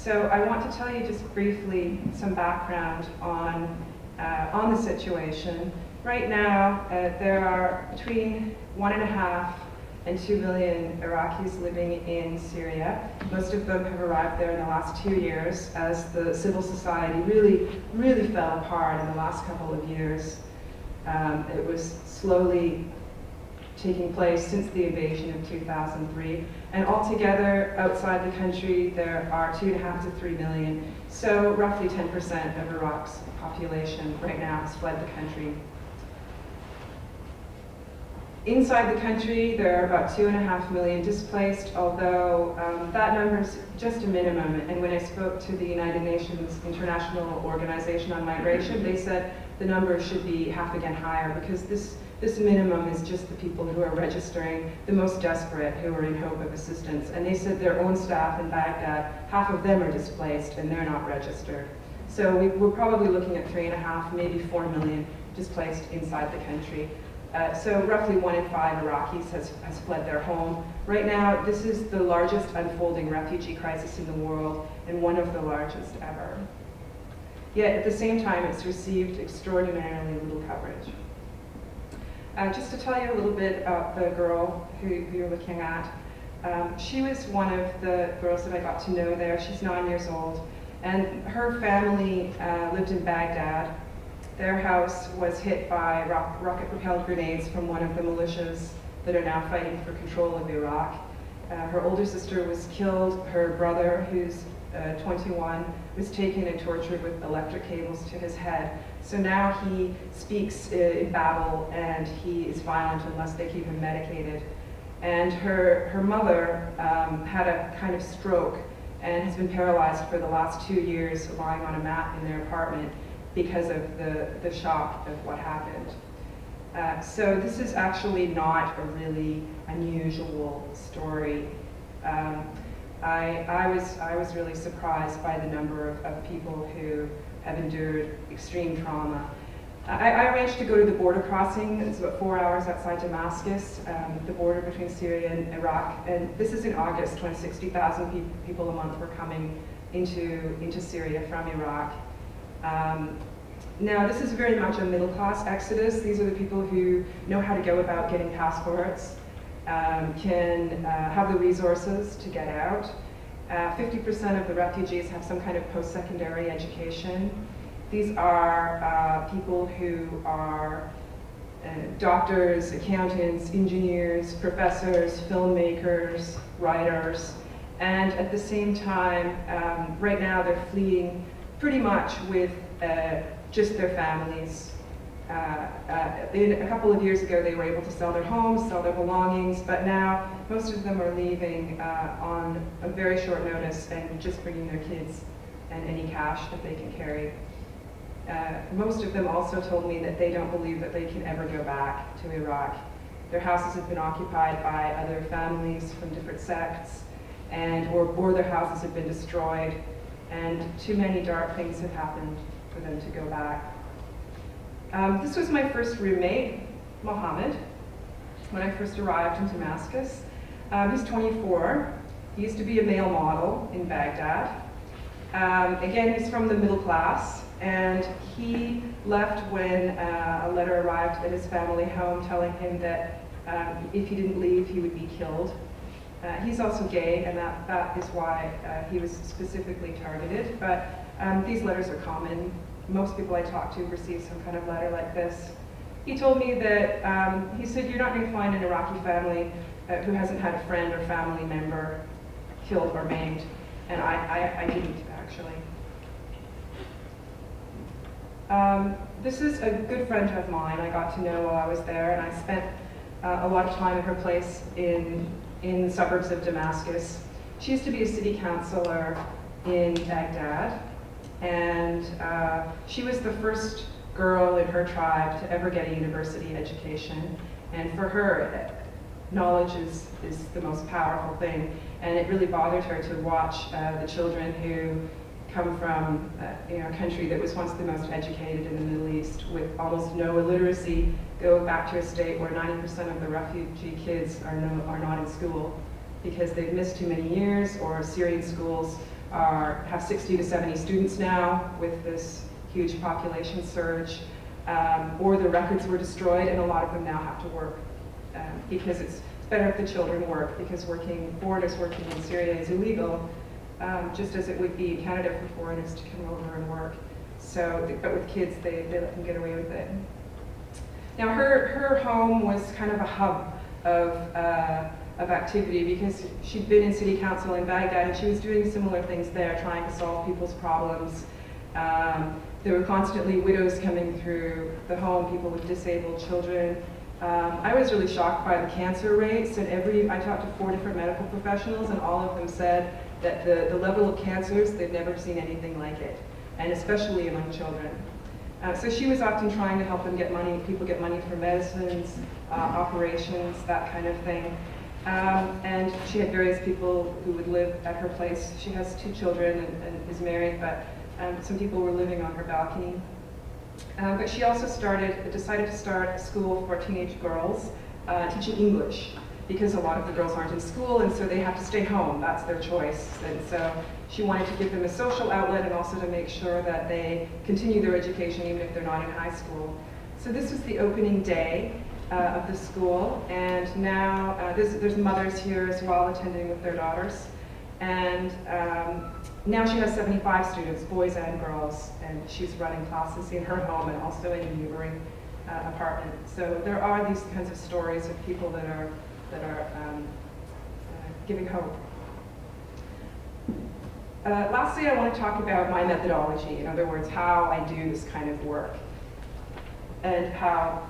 So I want to tell you just briefly some background on the situation. Right now, there are between 1.5 and 2 million Iraqis living in Syria. Most of them have arrived there in the last 2 years as the civil society really fell apart in the last couple of years. It was slowly taking place since the invasion of 2003. And altogether, outside the country, there are 2.5 to 3 million. So roughly 10% of Iraq's population right now has fled the country. Inside the country, there are about 2.5 million displaced, although that number is just a minimum. And when I spoke to the United Nations International Organization on Migration, they said the number should be half again higher, because this minimum is just the people who are registering, the most desperate, who are in hope of assistance. And they said their own staff in Baghdad, half of them are displaced and they're not registered. So we're probably looking at 3.5, maybe 4 million displaced inside the country. So roughly 1 in 5 Iraqis has fled their home. Right now, this is the largest unfolding refugee crisis in the world, and one of the largest ever. Yet at the same time, it's received extraordinarily little coverage. Just to tell you a little bit about the girl who you're looking at, she was one of the girls that I got to know there. She's 9 years old, and her family lived in Baghdad. Their house was hit by rocket-propelled grenades from one of the militias that are now fighting for control of Iraq. Her older sister was killed. Her brother, who's 21, was taken and tortured with electric cables to his head. So now he speaks in babble, and he is violent unless they keep him medicated. And her mother had a kind of stroke and has been paralyzed for the last 2 years, lying on a mat in their apartment because of the shock of what happened. So this is actually not a really unusual story. I was really surprised by the number of people who have endured extreme trauma. I arranged to go to the border crossing. It's about 4 hours outside Damascus, the border between Syria and Iraq. And this is in August, when 60,000 people a month were coming into Syria from Iraq. Now, this is very much a middle-class exodus. These are the people who know how to go about getting passports, can have the resources to get out. 50% of the refugees have some kind of post-secondary education. These are people who are doctors, accountants, engineers, professors, filmmakers, writers, and at the same time, right now they're fleeing pretty much with just their families. A couple of years ago, they were able to sell their homes, sell their belongings, but now most of them are leaving on a very short notice and just bringing their kids and any cash that they can carry. Most of them also told me that they don't believe that they can ever go back to Iraq. Their houses have been occupied by other families from different sects, or their houses have been destroyed, and too many dark things have happened for them to go back. This was my first roommate, Mohammed, when I first arrived in Damascus. He's 24. He used to be a male model in Baghdad. Again, he's from the middle class, and he left when a letter arrived at his family home telling him that if he didn't leave, he would be killed. He's also gay, and that is why he was specifically targeted, but these letters are common. Most people I talk to receive some kind of letter like this. He told me that, he said, you're not going to find an Iraqi family who hasn't had a friend or family member killed or maimed, and I didn't, actually. This is a good friend of mine I got to know while I was there, and I spent a lot of time at her place in the suburbs of Damascus. She used to be a city councilor in Baghdad, and she was the first girl in her tribe to ever get a university education. And for her, knowledge is the most powerful thing. And it really bothered her to watch the children who come from a country that was once the most educated in the Middle East, with almost no illiteracy, go back to a state where 90% of the refugee kids are not in school because they've missed too many years, or Syrian schools have 60 to 70 students now with this huge population surge, or their records were destroyed, and a lot of them now have to work because it's better if the children work, because foreigners working in Syria is illegal, just as it would be in Canada for foreigners to come over and work. So, but with kids, they let them get away with it. Now, her home was kind of a hub of activity, because she'd been in city council in Baghdad, and she was doing similar things there, trying to solve people's problems. There were constantly widows coming through the home, people with disabled children. I was really shocked by the cancer rates, and I talked to 4 different medical professionals, and all of them said that the level of cancers, they've never seen anything like it, and especially among children. So she was often trying to help them people get money for medicines, operations, that kind of thing. And she had various people who would live at her place. She has 2 children and is married, but some people were living on her balcony. But she also decided to start a school for teenage girls, teaching English, because a lot of the girls aren't in school, and so they have to stay home. That's their choice. And so she wanted to give them a social outlet, and also to make sure that they continue their education even if they're not in high school. So this was the opening day of the school, and now there's mothers here as well attending with their daughters. And now she has 75 students, boys and girls, and she's running classes in her home and also in a neighboring apartment. So there are these kinds of stories of people that are giving hope. Lastly, I want to talk about my methodology. In other words, how I do this kind of work, and how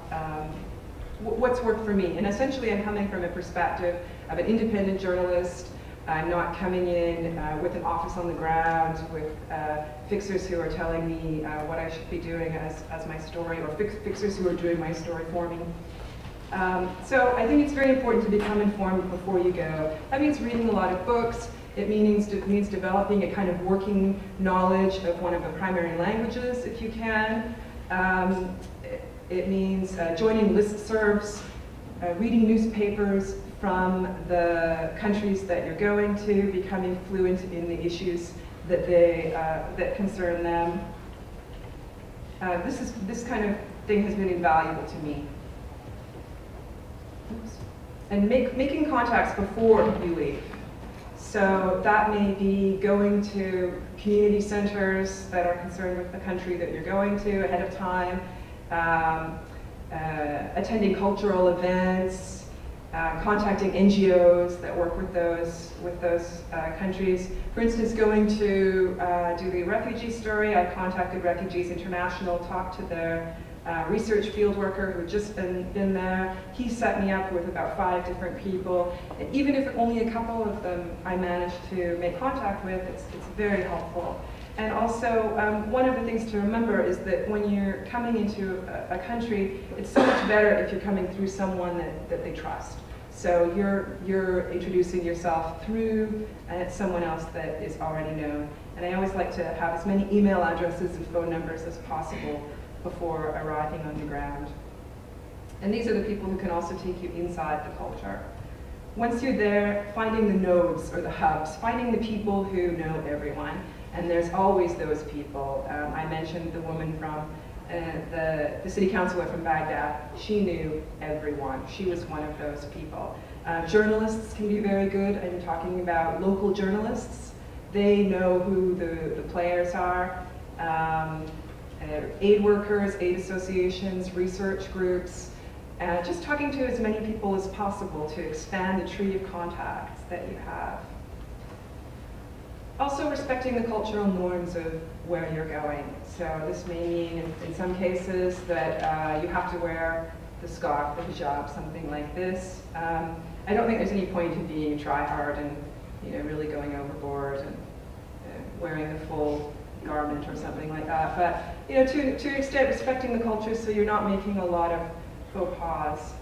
what's worked for me. And essentially, I'm coming from a perspective of an independent journalist. I'm not coming in with an office on the ground, with fixers who are telling me what I should be doing as my story, or fixers who are doing my story for me. So I think it's very important to become informed before you go. That means reading a lot of books. It means developing a kind of working knowledge of one of the primary languages, if you can. It means joining listservs, reading newspapers from the countries that you're going to, becoming fluent in the issues that that concern them. This kind of thing has been invaluable to me. Oops. And making contacts before you leave. So that may be going to community centers that are concerned with the country that you're going to ahead of time, attending cultural events, contacting NGOs that work with those countries. For instance, going to do the refugee story, I contacted Refugees International, talked to their research field worker who had just been there. He set me up with about 5 different people. And even if only a couple of them I managed to make contact with, it's very helpful. And also, one of the things to remember is that when you're coming into a country, it's so much better if you're coming through someone that they trust. So you're introducing yourself through someone else that is already known. And I always like to have as many email addresses and phone numbers as possible before arriving on the ground. And these are the people who can also take you inside the culture. Once you're there, finding the nodes or the hubs, finding the people who know everyone. And there's always those people. I mentioned the woman from the city councilor from Baghdad. She knew everyone. She was one of those people. Journalists can be very good. I'm talking about local journalists. They know who the players are. Aid workers, aid associations, research groups. Just talking to as many people as possible to expand the tree of contacts that you have. Also respecting the cultural norms of where you're going. So this may mean, in some cases, that you have to wear the scarf, the hijab, something like this. I don't think there's any point in being a try-hard and really going overboard and wearing the full garment or something like that. But to an extent, respecting the culture so you're not making a lot of faux pas.